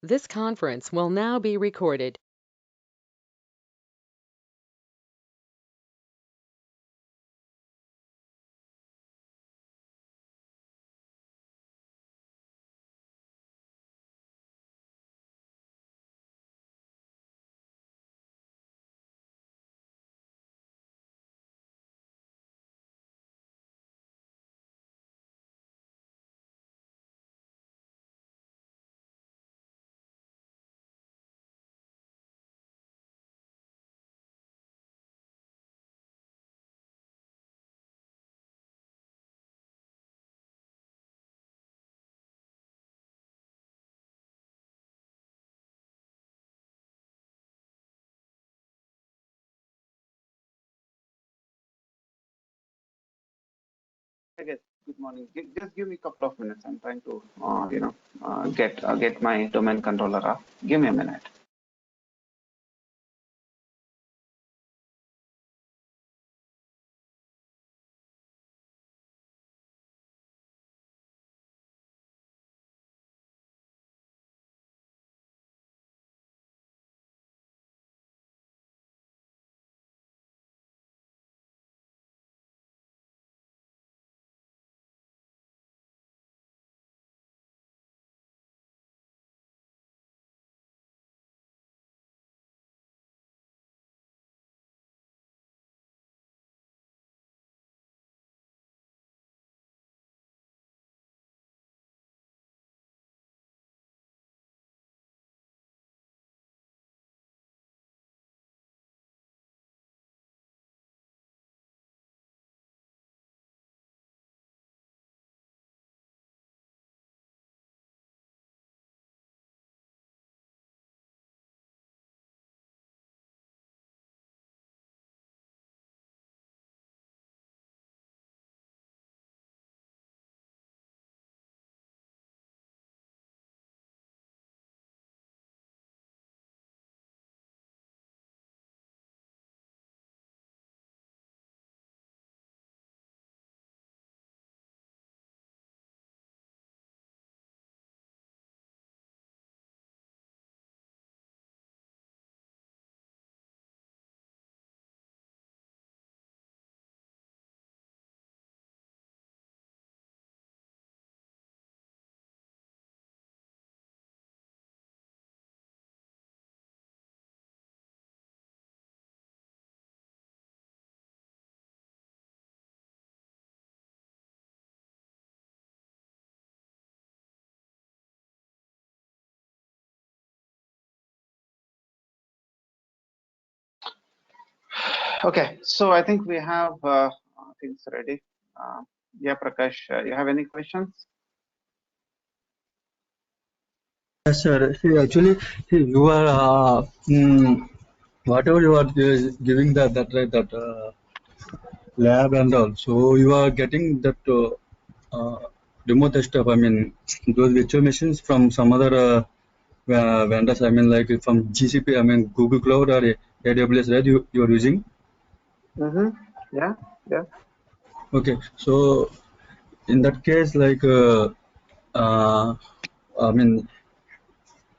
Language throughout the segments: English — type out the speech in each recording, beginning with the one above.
This conference will now be recorded. I guess. Good morning. Just give me a couple of minutes. I'm trying to, get my domain controller up. Give me a minute. Okay, so I think we have things ready. Yeah, Prakash, you have any questions? Yes, sir. See, actually, see, you are whatever you are giving that lab and all. So you are getting that remote stuff. I mean, those virtual machines from some other vendors. I mean, like from GCP. I mean, Google Cloud or AWS, right? You are using. Mm-hmm. Yeah, yeah. Okay. So in that case, like, I mean,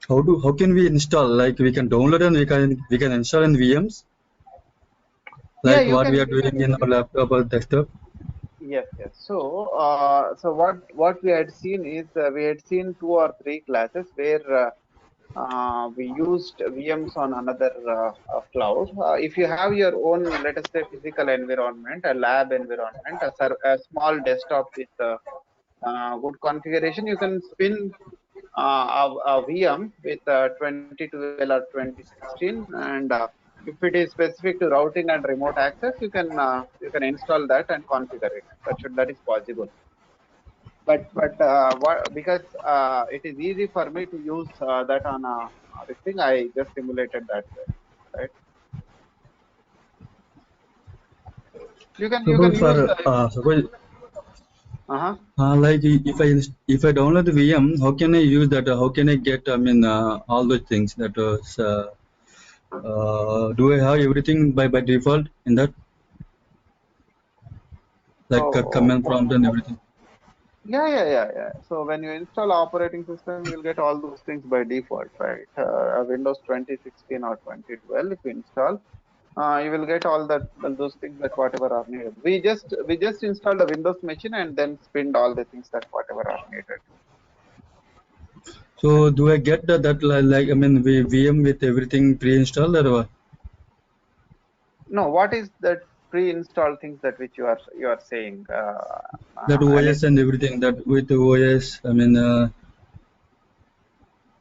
how can we install? Like, we can download and we can install in VMs. Yeah, Like what we are you doing can, in our laptop or desktop. yes, yes. So, what we had seen is we had seen two or three classes where we used VMs on another cloud. If you have your own, let us say, physical environment, a lab environment, a small desktop with good configuration, you can spin a VM with 2012 or 2016, and if it is specific to routing and remote access, you can install that and configure it. That is possible. Because it is easy for me to use that on this thing, I just simulated that way, right? You can Suppose use for suppose uh-huh. like if I download the VM, how can I use that? How can I get? I mean, all those things that do I have everything by default in that, like a So command prompt and everything? Yeah. So when you install operating system, you'll get all those things by default, right? Windows 2016 or 2012, if you install, you will get all that those things that whatever are needed. We just installed a Windows machine and then spinned all the things that whatever are needed. So do I get that like I mean VM with everything pre-installed or what? No, what is that pre-installed things that which you are saying? That I need OS to. and everything that with the OS, I mean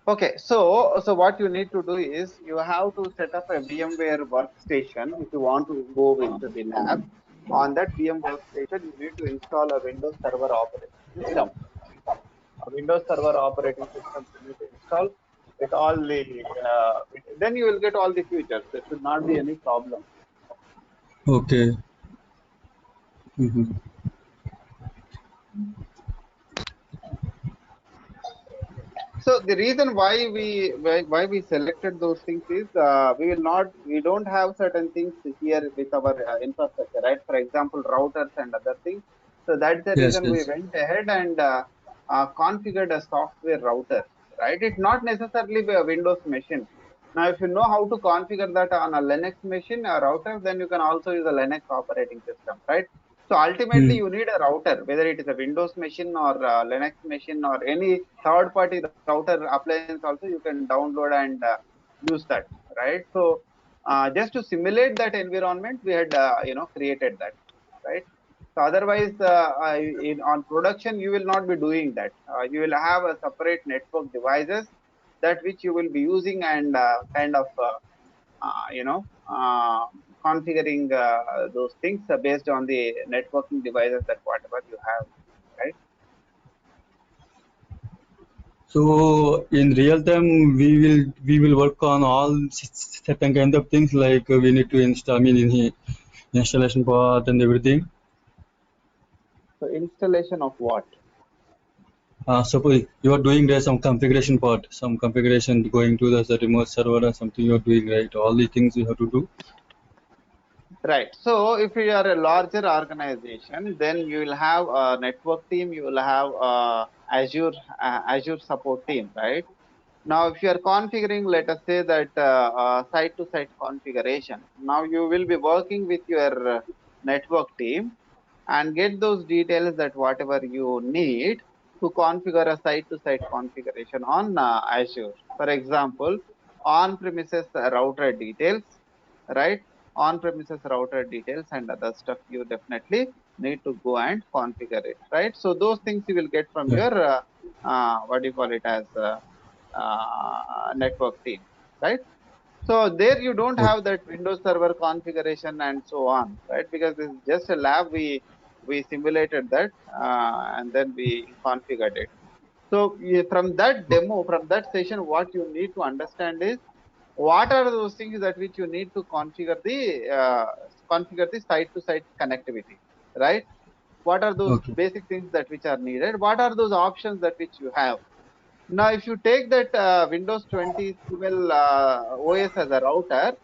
Okay, so what you need to do is you have to set up a VMware workstation if you want to go with the lab. On that VM workstation, you need to install a Windows Server operating system. A Windows Server operating system you need to install with all the. Then you will get all the features. There should not be any problem. okay. Mhm. So the reason why we selected those things is we don't have certain things here with our infrastructure, right? For example, routers and other things. So that's the Yes, reason we yes. went ahead and configured a software router, right? It's not necessarily a Windows machine. Now, if you know how to configure that on a Linux machine, a router, then you can also use a Linux operating system, right? So ultimately, Hmm. you need a router, whether it is a Windows machine or a Linux machine or any third-party router appliance. Also, you can download and use that, right? So just to simulate that environment, we had created that, right? So otherwise, on production, you will not be doing that. You will have a separate network devices that which you will be using and kind of configuring those things based on the networking devices that whatever you have, right? So in real time, we will work on all certain kind of things like we need to install, I mean, in the installation part and everything. So installation of what? Suppose you are doing there some configuration part, some configuration going to the remote server or something you are doing, right? All the things you have to do. Right. So if you are a larger organization, then you will have a network team, you will have Azure support team, right? Now, if you are configuring, let us say that site-to-site configuration, now you will be working with your network team and get those details that whatever you need to configure a site-to-site configuration on Azure. For example, on-premises router details, right? On-premises router details and other stuff you definitely need to go and configure it, right? So those things you will get from Yeah. your what do you call it as network team, right? So there you don't Okay. have that Windows Server configuration and so on, right? Because this is just a lab. We simulated that and then we configured it. So from that demo, from that session, what you need to understand is what are those things that which you need to configure the site-to-site connectivity, right? What are those Okay. basic things that which are needed? What are those options that which you have? Now, if you take that Windows 2012 OS as a router,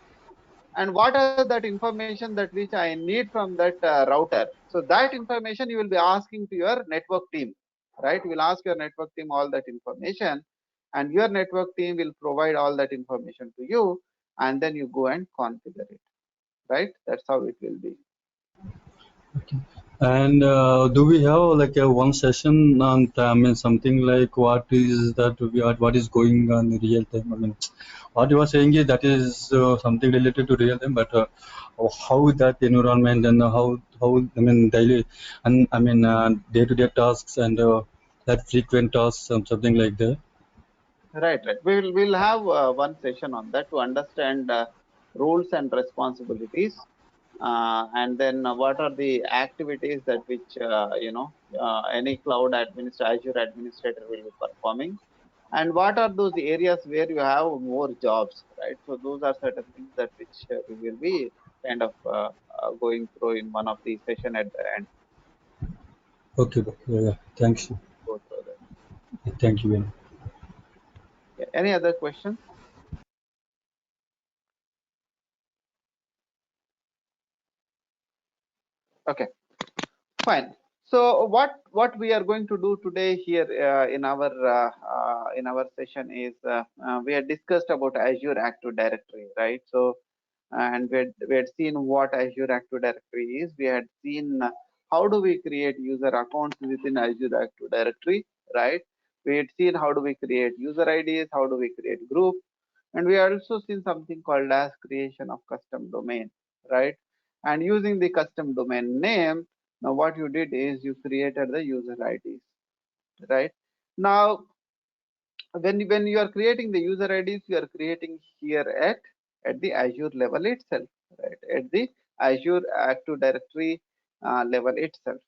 and what are that information that which I need from that router? So that information you will be asking to your network team, right? You will ask your network team all that information, and your network team will provide all that information to you, and then you go and configure it, right? That's how it will be. And do we have like a one session on time and something like what is that we are, what is going on in real time? I mean, what you are saying is that is something related to real time, but how that environment and how I mean daily and I mean day-to-day tasks and that frequent tasks something like that. Right. We'll have one session on that to understand roles and responsibilities, and then what are the activities that which any cloud Azure administrator will be performing, and what are those areas where you have more jobs, right? So those are certain things that which we will be kind of going through in one of the session at the end. Okay, yeah, thanks. Go through that. Thank you very much. Yeah. Any other questions? Okay, fine. So what we are going to do today here in our session is we had discussed about Azure Active Directory, right? So and we had seen what Azure Active Directory is. We had seen how do we create user accounts within Azure Active Directory, right? We had seen how do we create user IDs, how do we create groups, and we also seen something called as creation of custom domain, right? And using the custom domain name, now what you did is you created the user IDs, right? Now when you are creating the user IDs, you are creating here at the Azure level itself, right? At the Azure Active Directory level itself.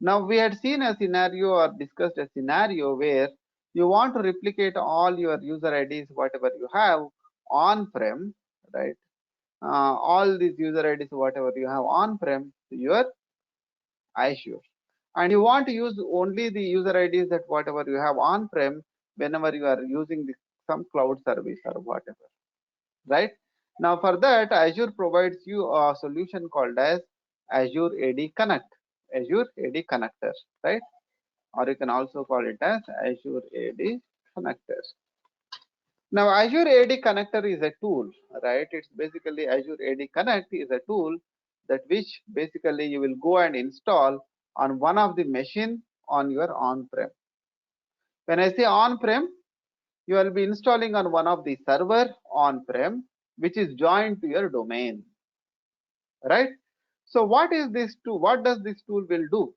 Now we had seen a scenario or discussed a scenario where you want to replicate all your user IDs, whatever you have on-prem, right? All these user IDs, whatever you have on-prem to your Azure. And you want to use only the user IDs that whatever you have on-prem whenever you are using some cloud service or whatever, right? Now for that, Azure provides you a solution called as Azure AD Connect, Azure AD Connector, right? Or you can also call it as Azure AD Connector. Now Azure AD Connector is a tool, right? It's basically Azure AD Connect is a tool that which basically you will go and install on one of the machine on your on-prem. When I say on-prem, you will be installing on one of the server on-prem which is joined to your domain, right? So what is this tool? What does this tool will do?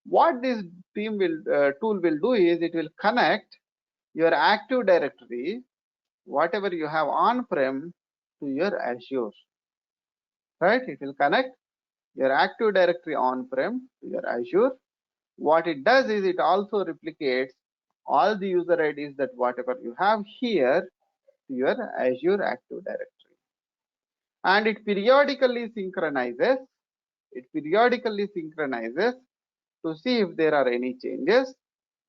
What this tool will do is it will connect your Active Directory, whatever you have on-prem, to your Azure, right? It will connect your Active Directory on-prem to your Azure. What it does is it also replicates all the user IDs that whatever you have here to your Azure Active Directory, and it periodically synchronizes. It periodically synchronizes to see if there are any changes,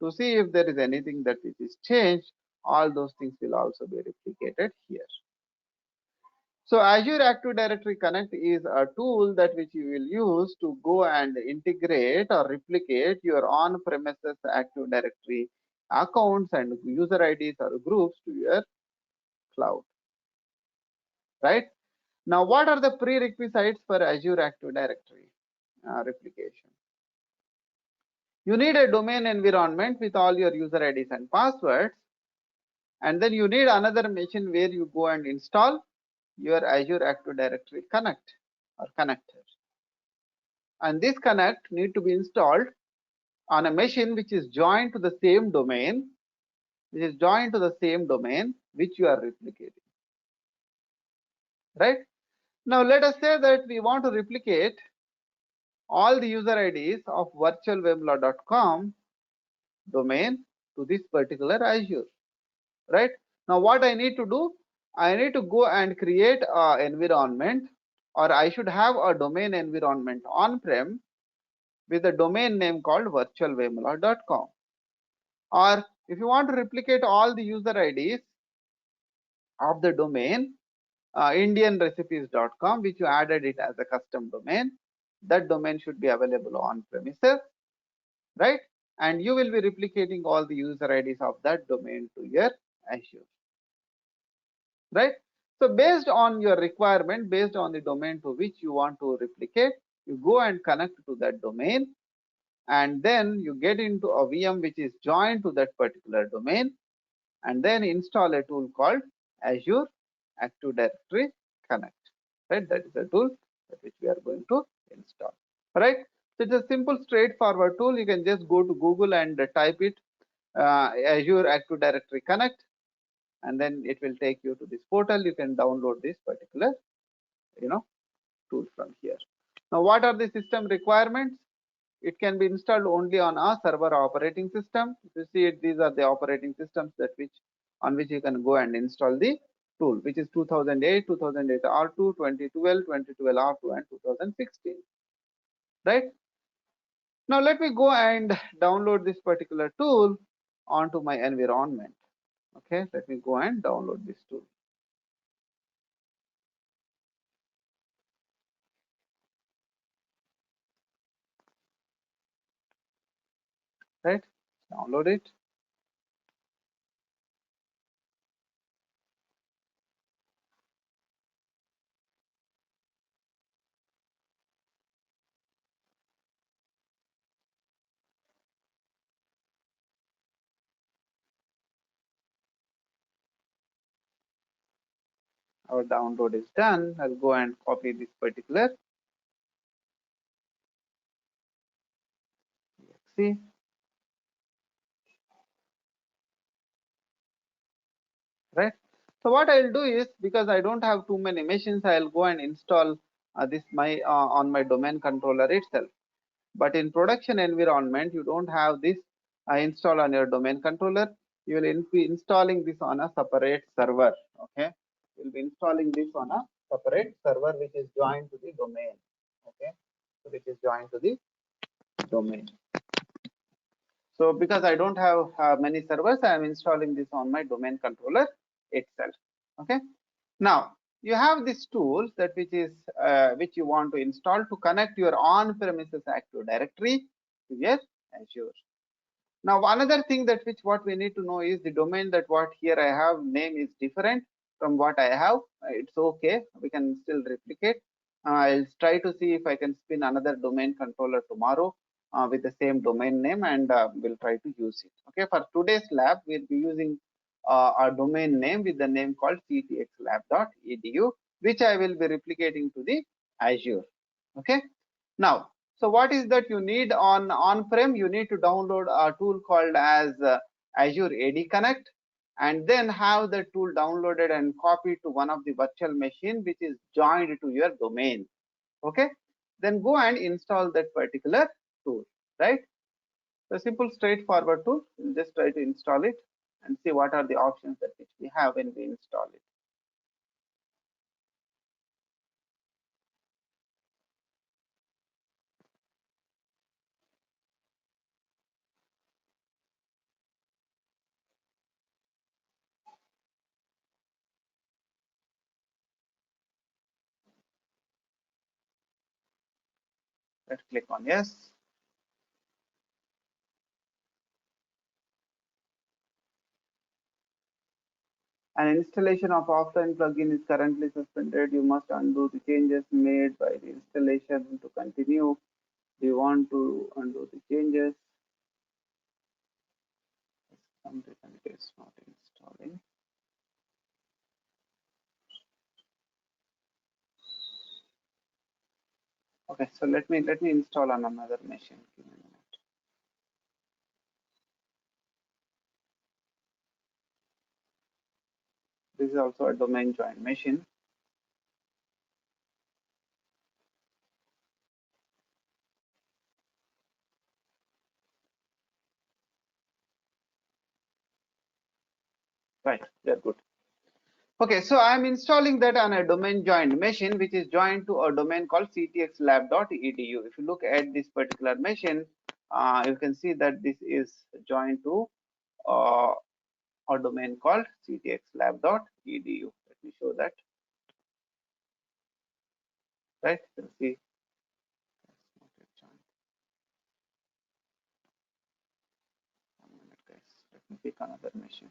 to see if there is anything that which is changed. All those things will also be replicated here. So Azure Active Directory Connect is a tool that which you will use to go and integrate or replicate your on-premises Active Directory accounts and user IDs or groups to your cloud, right? Now, what are the prerequisites for Azure Active Directory replication? You need a domain environment with all your user IDs and passwords, and then you need another machine where you go and install your Azure Active Directory Connect or connector. And this connect need to be installed on a machine which is joined to the same domain, which you are replicating, right? Now let us say that we want to replicate all the user IDs of virtualvemla.com domain to this particular Azure, right? Now what I need to do, I need to go and create an environment, or I should have a domain environment on-prem with a domain name called virtualvemla.com. Or if you want to replicate all the user IDs of the domain indianrecipes.com, which you added it as a custom domain, that domain should be available on premises, right? And you will be replicating all the user IDs of that domain to your Azure, right? So based on your requirement, based on the domain to which you want to replicate, you go and connect to that domain, and then you get into a VM which is joined to that particular domain, and then install a tool called Azure Active Directory Connect, right? That is a tool which we are going to install, right? So it's a simple straightforward tool. You can just go to Google and type it Azure Active Directory Connect, and then it will take you to this portal. You can download this particular tool from here. Now what are the system requirements? It can be installed only on a server operating system. If you see it, these are the operating systems that on which you can go and install the tool, which is 2008, 2008 R2, 2012, 2012 R2, and 2016, right? Now let me go and download this particular tool onto my environment. Okay, let me go and download this tool. right? Download it. Our download is done. I'll go and copy this particular exe. Right. So what I'll do is, because I don't have too many machines, I'll go and install this my on my domain controller itself. But in production environment, you don't have this installed on your domain controller. You will be installing this on a separate server. Okay, you'll be installing this on a separate server which is joined to the domain. Okay, so which is joined to the domain. So because I don't have many servers, I am installing this on my domain controller itself. Okay. Now you have these tools that which you want to install to connect your on-premises Active Directory to your Azure. Now another thing that what we need to know is the domain that what here I have name is different from what I have. It's okay, we can still replicate. I'll try to see if I can spin another domain controller tomorrow with the same domain name, and we'll try to use it. Okay, for today's lab we'll be using a domain name with the name called ctxlab.edu, which I will be replicating to the Azure. Okay. Now, so what is that you need on-prem? You need to download a tool called as Azure AD Connect, and then have the tool downloaded and copied to one of the virtual machine which is joined to your domain. Okay, then go and install that particular tool, right? The simple straightforward tool. We'll just try to install it and see what are the options that which we have when we install it. Let's click on yes. An installation of offline plugin is currently suspended. You must undo the changes made by the installation to continue. Do you want to undo the changes? Some reason it is not installing. Okay, so let me install on another machine. Give me a minute. This is also a domain joined machine. Right, they're good. Okay, so I'm installing that on a domain joined machine, which is joined to a domain called ctxlab.edu. If you look at this particular machine, you can see that this is joined to uh, a domain called ctxlab.edu. Let me show that. Right, you can see. One minute, guys. Let me pick another machine.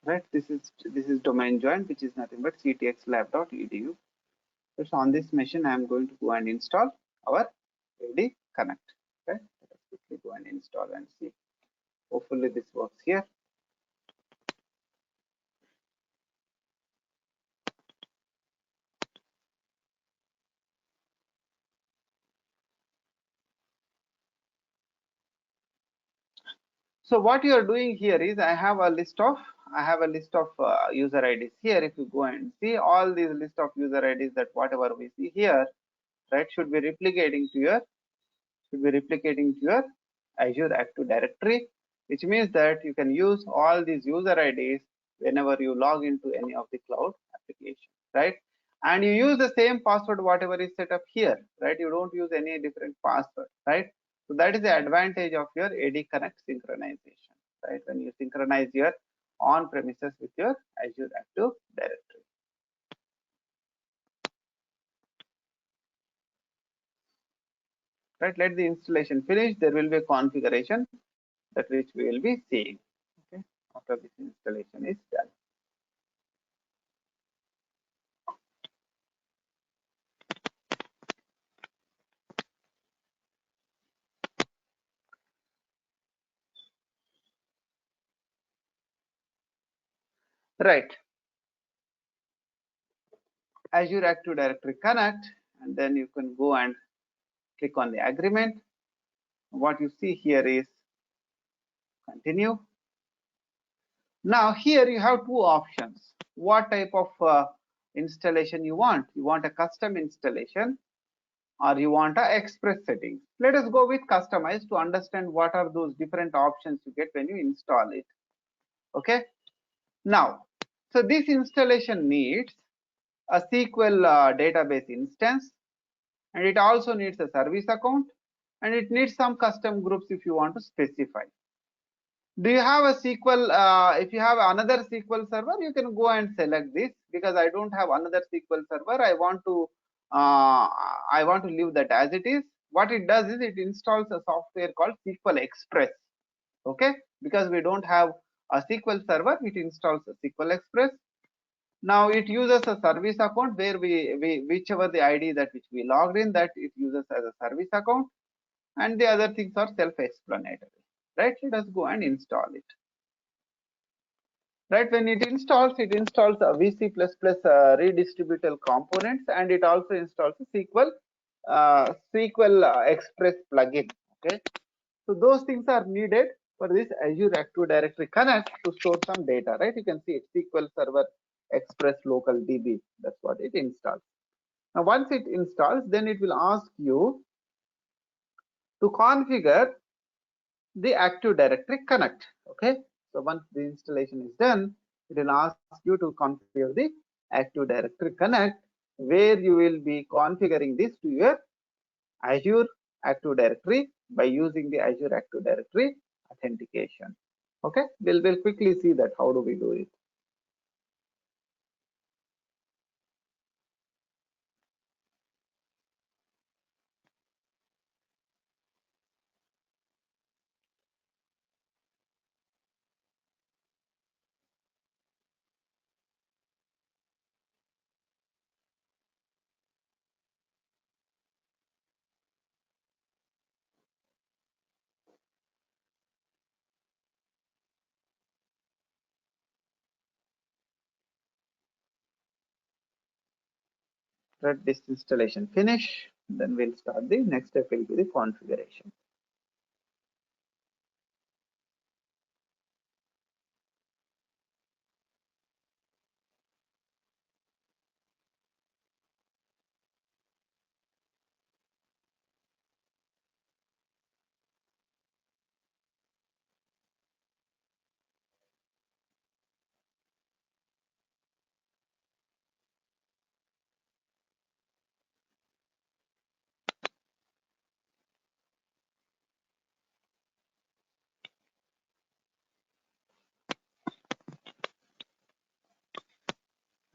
right? This is domain join, which is nothing but ctxlab.edu. So on this machine, I am going to go and install our AD Connect. Okay, let us quickly go and install and see. Hopefully this works here. So what you are doing here is I have a list of user IDs here. If you go and see all these list of user IDs, that whatever we see here, right, should be replicating to your Azure Active Directory, which means that you can use all these user IDs whenever you log into any of the cloud applications, right? And you use the same password whatever is set up here, right? You don't use any different password, right? So that is the advantage of your AD Connect synchronization, right? When you synchronize your on-premises with your Azure Active Directory. Right, let the installation finish. There will be a configuration that which we will be seeing. Okay, after this installation is done. Right, Azure Active Directory Connect, and then you can go and click on the agreement. What you see here is continue. Now here you have two options. What type of installation you want? You want a custom installation or you want a express settings? Let us go with customized to understand what are those different options you get when you install it. Okay. Now, so this installation needs a SQL database instance, and it also needs a service account, and it needs some custom groups if you want to specify. Do you have a SQL? If you have another SQL server, you can go and select this. Because I don't have another SQL server, I want to leave that as it is. What it does is it installs a software called SQL Express. Okay, because we don't have a SQL server, it installs a SQL Express. Now it uses a service account where we whichever the ID that which we logged in, that it uses as a service account, and the other things are self-explanatory. Right? Let us go and install it. Right, when it installs a VC++ redistributable components, and it also installs a SQL Express plugin. Okay, so those things are needed for this Azure Active Directory Connect to store some data. Right, you can see it, SQL Server Express Local DB. That's what it installs. Now, once it installs, then it will ask you to configure the Active Directory Connect. Okay, so once the installation is done, it will ask you to configure the Active Directory Connect, where you will be configuring this to your Azure Active Directory by using the Azure Active Directory authentication. Okay, we'll quickly see that how do we do it. Let this installation finish, then we'll start the next step will be the configuration.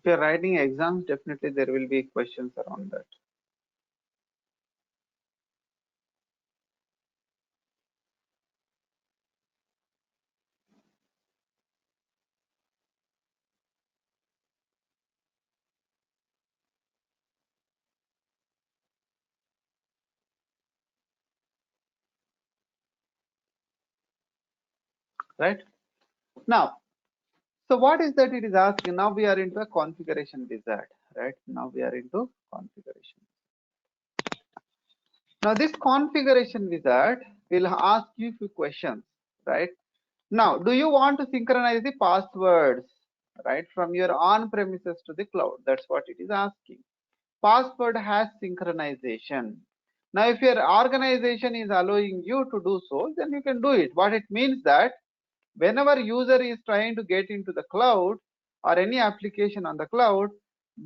If you're writing exams, definitely there will be questions around that. right? Now, so what is that it is asking? Now we are into a configuration wizard, right? Now we are into configuration. Now this configuration wizard will ask you few questions, right? Now, do you want to synchronize the passwords, right, from your on-premises to the cloud? That's what it is asking. Password has synchronization. Now, if your organization is allowing you to do so, then you can do it. What it means that whenever user is trying to get into the cloud or any application on the cloud,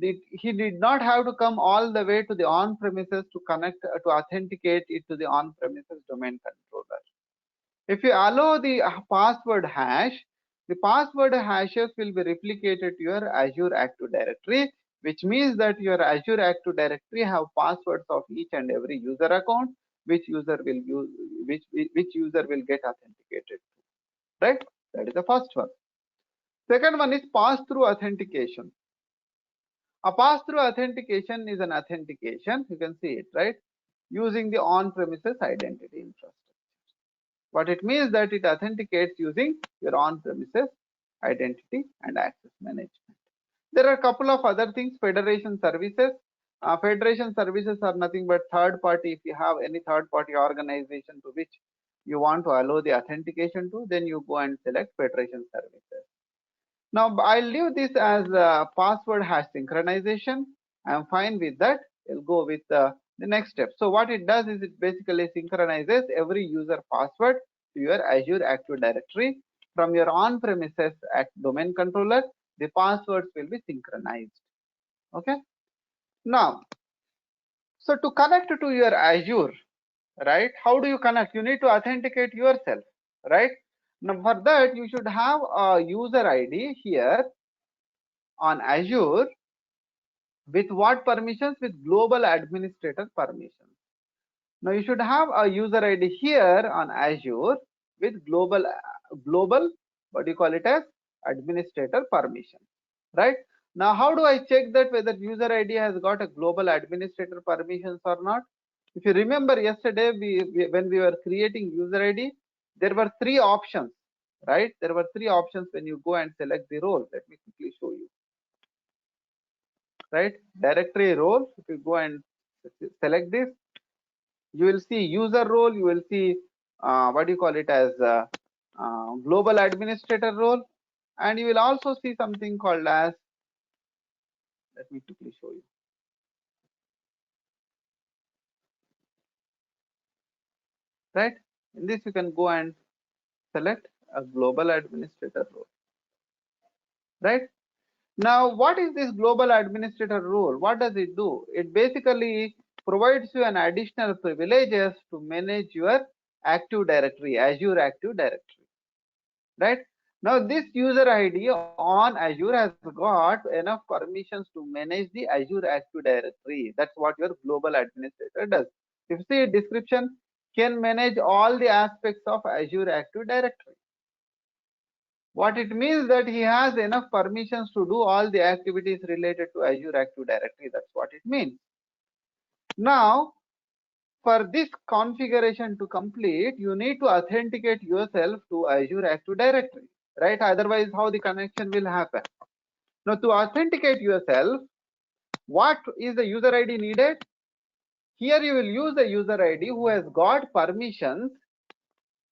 he did not have to come all the way to the on-premises to connect to authenticate it to the on-premises domain controller. If you allow the password hash, the password hashes will be replicated to your Azure Active Directory, which means that your Azure Active Directory have passwords of each and every user account, which user will use, which user will get authenticated, right? That is the first one. Second one is pass-through authentication. A pass-through authentication is an authentication, you can see it, right? Using the on-premises identity infrastructure. What it means that it authenticates using your on-premises identity and access management. There are a couple of other things, federation services. Federation services are nothing but third party. If you have any third party organization to which you want to allow the authentication to, then you go and select federation services. Now I'll leave this as password hash synchronization. I'm fine with that. I'll go with the next step. So what it does is it basically synchronizes every user password to your Azure Active Directory from your on-premises domain controller. The passwords will be synchronized. Okay. Now, so to connect to your Azure, right? How do you connect? You need to authenticate yourself, right? Now for that you should have a user ID here on Azure. With what permissions? With global administrator permissions. Now you should have a user ID here on Azure with global what do you call it as administrator permission, right? Now how do I check that whether user ID has got a global administrator permissions or not? If you remember yesterday, when we were creating user ID, there were three options, right? There were three options when you go and select the role. Let me quickly show you. Right, directory role. If you go and select this, you will see user role, you will see what do you call it as global administrator role, and you will also see something called as, let me quickly show you, right? In this you can go and select a global administrator role, right? Now what is this global administrator role? What does it do? It basically provides you an additional privileges to manage your Active Directory, Azure Active Directory, right? Now this user ID on Azure has got enough permissions to manage the Azure Active Directory. That's what your global administrator does. If you see description, can manage all the aspects of Azure Active Directory. What it means that he has enough permissions to do all the activities related to Azure Active Directory. That's what it means. Now, for this configuration to complete, you need to authenticate yourself to Azure Active Directory, right? Otherwise, how the connection will happen? Now, to authenticate yourself, what is the user ID needed? Here you will use the user ID who has got permissions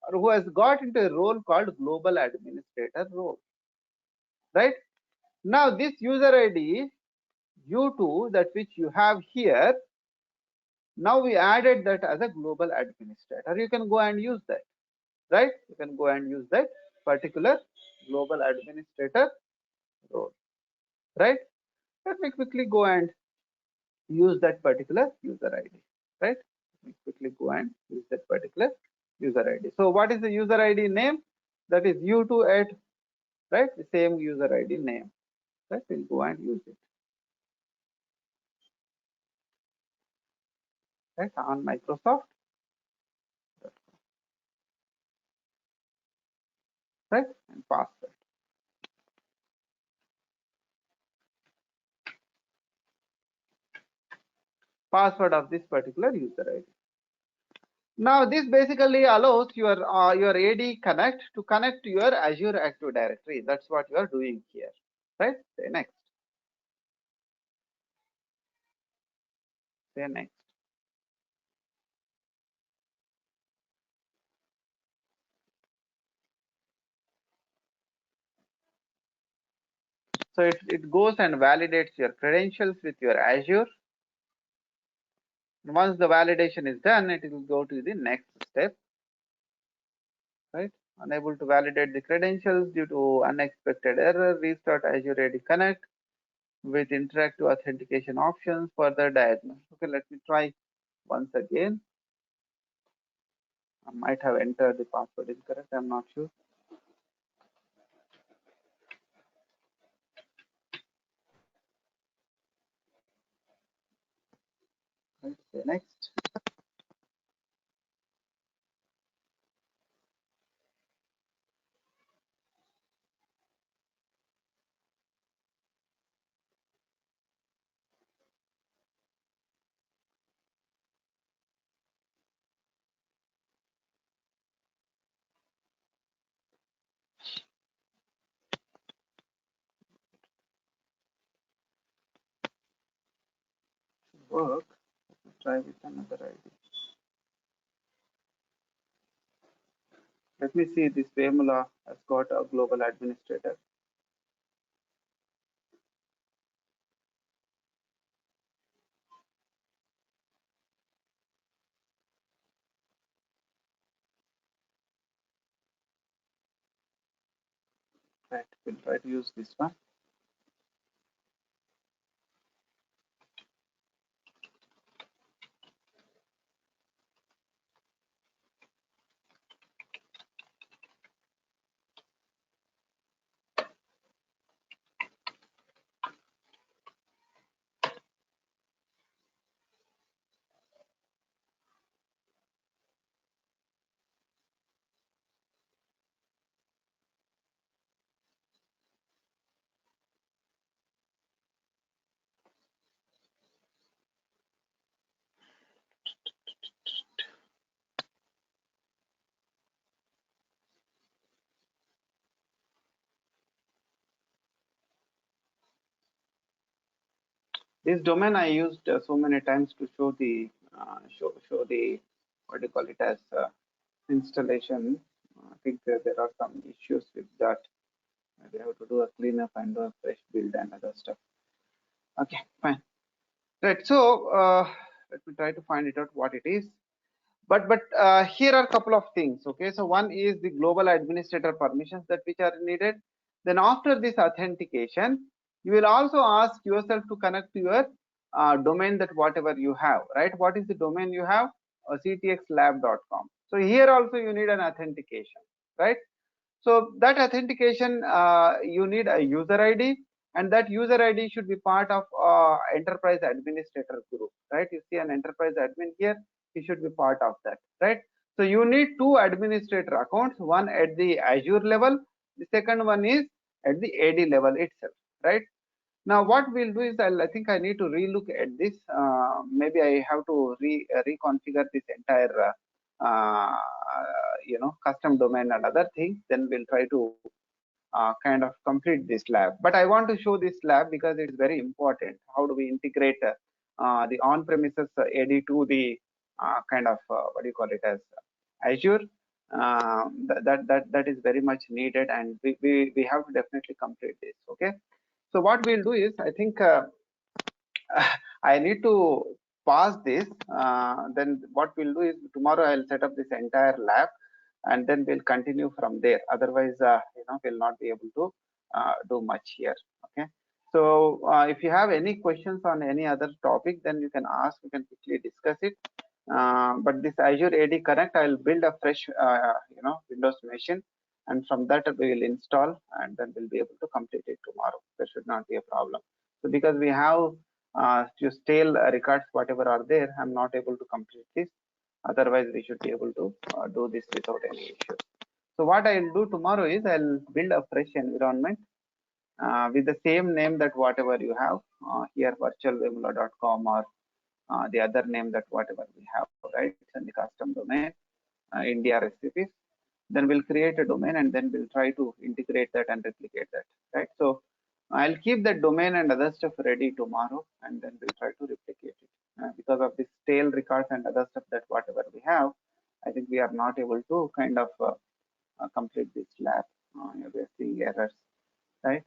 or who has got into a role called global administrator role, right? Now, this user ID U2 that which you have here, now we added that as a global administrator. You can go and use that, right? You can go and use that particular global administrator role, right? Let me quickly go and use that particular user ID, right? Let me quickly go and use that particular user ID. So what is the user ID name? That is U2 at, right? The same user ID name, right? We'll go and use it, right? On Microsoft, right? And password. Password of this particular user ID. Now this basically allows your AD Connect to connect to your Azure Active Directory. That's what you are doing here, right? Say next. Say next. So it goes and validates your credentials with your Azure. Once the validation is done, it will go to the next step, right? Unable to validate the credentials due to unexpected error, restart Azure AD Connect with interactive authentication options, further diagnose. Okay, let me try once again. I might have entered the password incorrect, I'm not sure. Right, say next. Work. Try with another ID. Let me see, this Vemula has got a global administrator. Right, we'll try to use this one. This domain I used so many times to show the show the, what do you call it, as installation. I think there are some issues with that. We have to do a cleanup and do a fresh build and other stuff. Okay, fine. Right. So let me try to find it out what it is. But here are a couple of things. Okay, so one is the global administrator permissions that which are needed. Then after this authentication, you will also ask yourself to connect to your domain, that whatever you have, right? What is the domain you have? ctxlab.com. So here also you need an authentication, right? So that authentication, you need a user ID, and that user ID should be part of enterprise administrator group, right? You see an enterprise admin here, he should be part of that, right? So you need two administrator accounts, one at the Azure level, the second one is at the AD level itself, right? Now what we'll do is, I think I need to relook at this. Maybe I have to reconfigure this entire custom domain and other things. Then we'll try to kind of complete this lab. But I want to show this lab because it's very important. How do we integrate the on-premises AD to the kind of what do you call it as Azure? That is very much needed, and we have to definitely complete this. Okay. So what we'll do is, I think I need to pause this. Then what we'll do is, tomorrow I'll set up this entire lab, and then we'll continue from there. Otherwise, we'll not be able to do much here. Okay. So if you have any questions on any other topic, then you can ask. We can quickly discuss it. But this Azure AD Connect, I'll build a fresh, Windows machine, and from that we will install, and then we'll be able to complete it tomorrow. There should not be a problem. So because we have to stale records, whatever are there, I'm not able to complete this. Otherwise, we should be able to do this without any issue. So what I'll do tomorrow is, I'll build a fresh environment with the same name that whatever you have here, virtualvemula.com or the other name that whatever we have, right? And the custom domain, India recipes. Then we'll create a domain and then we'll try to integrate that and replicate that, right? So I'll keep that domain and other stuff ready tomorrow, and then we'll try to replicate it. Because of this tail records and other stuff that whatever we have, I think we are not able to kind of complete this lab. We're seeing errors, right?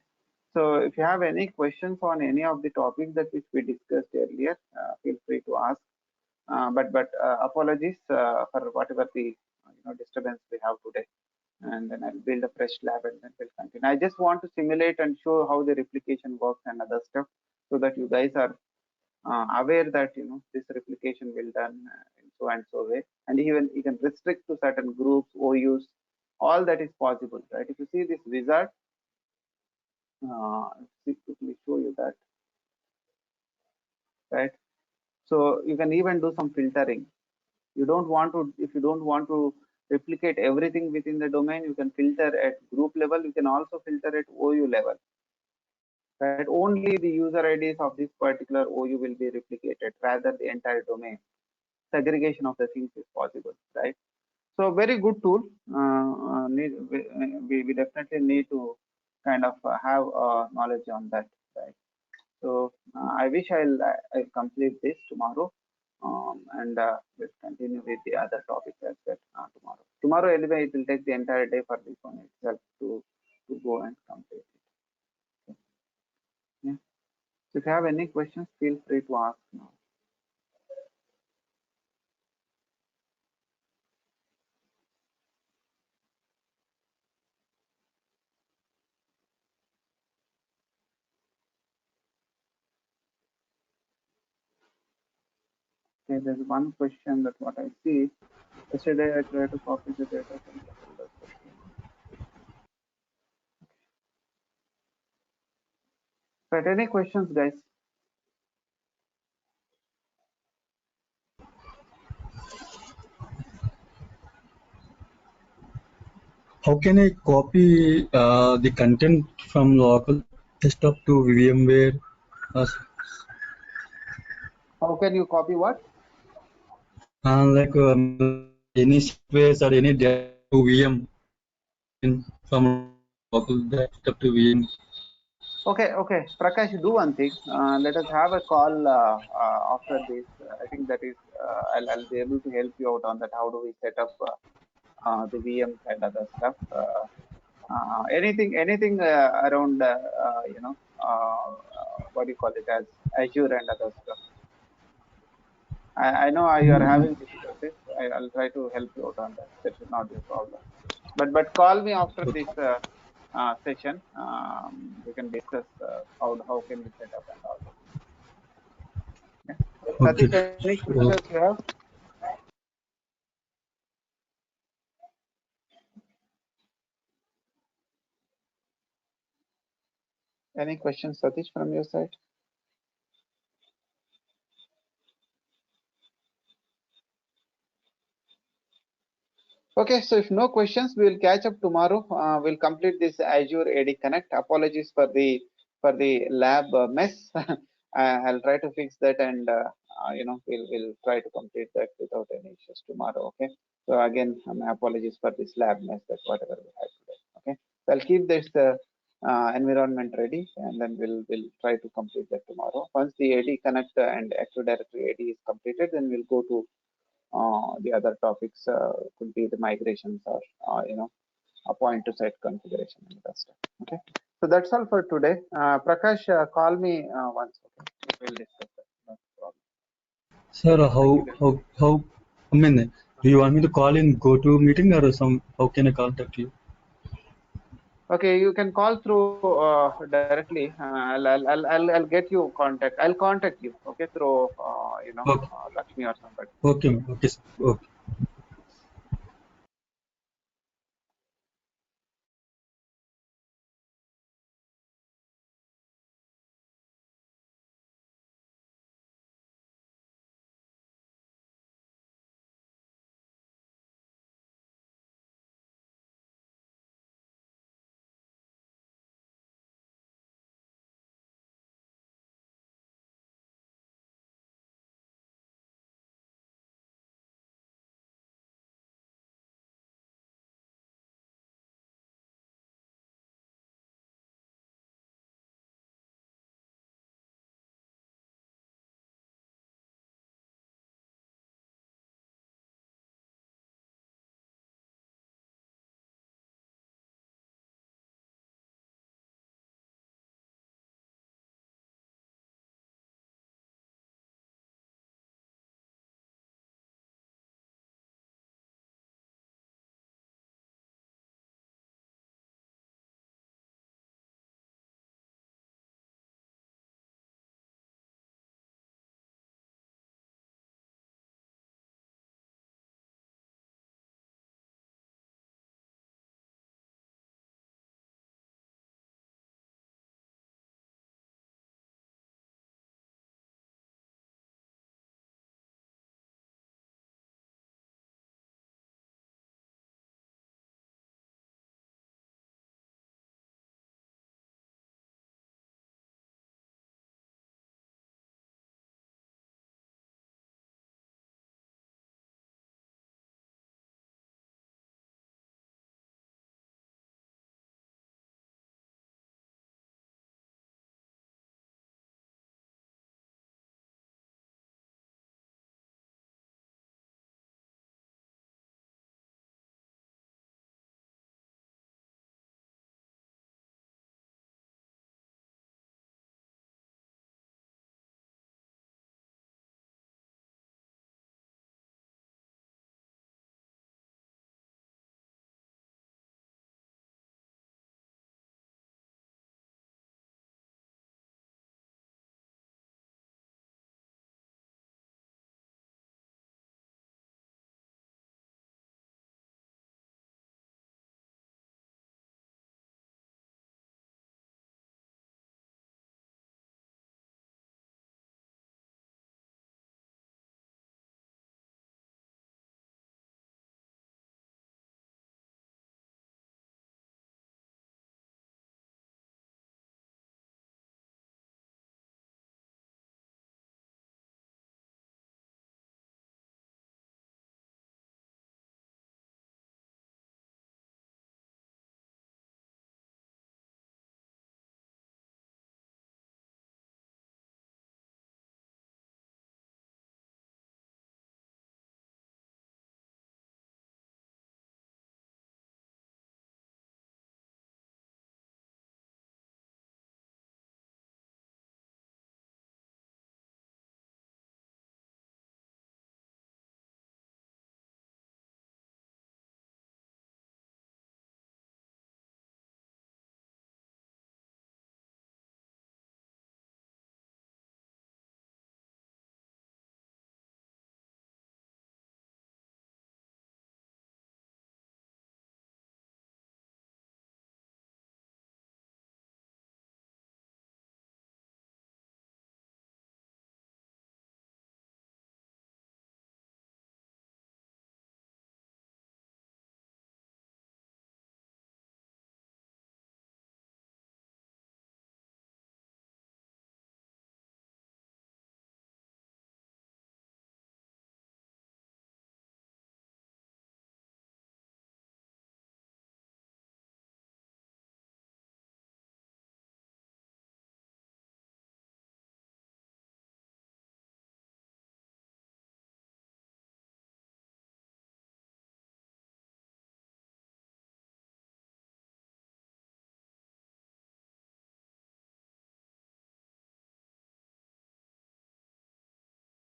So if you have any questions on any of the topics that which we discussed earlier, feel free to ask. But apologies for whatever the disturbance we have today. And then I'll build a fresh lab and then we'll continue. I just want to simulate and show how the replication works and other stuff, so that you guys are aware that this replication will done in so and so way, and even you can restrict to certain groups, OUs, all that is possible, right? If you see this wizard, let me quickly show you that, right? So you can even do some filtering. You don't want to, if you don't want to replicate everything within the domain, you can filter at group level. You can also filter at OU level, right? Only the user IDs of this particular OU will be replicated, rather the entire domain. Segregation of the things is possible, right? So very good tool. We definitely need to kind of have knowledge on that, right? So I wish I'll complete this tomorrow, and we'll continue with the other topics as well tomorrow. Tomorrow anyway, it will take the entire day for this one itself to go and complete it. Okay. Yeah. So if you have any questions, feel free to ask now. Okay, there's one question that what I see. Yesterday I tried to copy the data from the folder. Right, any questions, guys? How can I copy the content from local desktop to VMware? How can you copy what? Like any space or any data to VM from local desktop to VM. Okay, Prakash, do one thing. Let us have a call after this. I think that is, I'll be able to help you out on that. How do we set up the VMs and other stuff? Anything around, what do you call it as Azure and other stuff. I know you are having difficulties. I'll try to help you out on that. That should not be a problem. But call me after this session. We can discuss how can we set up and all. Yeah. Okay. Satish, any questions you have? Any questions, Satish, from your side? Okay, so if no questions, we will catch up tomorrow. We'll complete this Azure AD Connect. Apologies for the lab mess. I'll try to fix that, and we'll try to complete that without any issues tomorrow. Okay. So again, my apologies for this lab mess, that whatever we had today. Okay. So I'll keep this environment ready, and then we'll try to complete that tomorrow. Once the AD Connect and Active Directory AD is completed, then we'll go to the other topics. Could be the migrations or a point to site configuration and that stuff. Okay, so that's all for today. Prakash, call me once. Okay, we'll discuss that. No problem. Sir, how? I mean, do you want me to call in GoToMeeting or some? How can I contact you? Okay, you can call through directly. I'll get you contact. I'll contact you. Okay, through Okay. Lakshmi or somebody. Okay. Okay.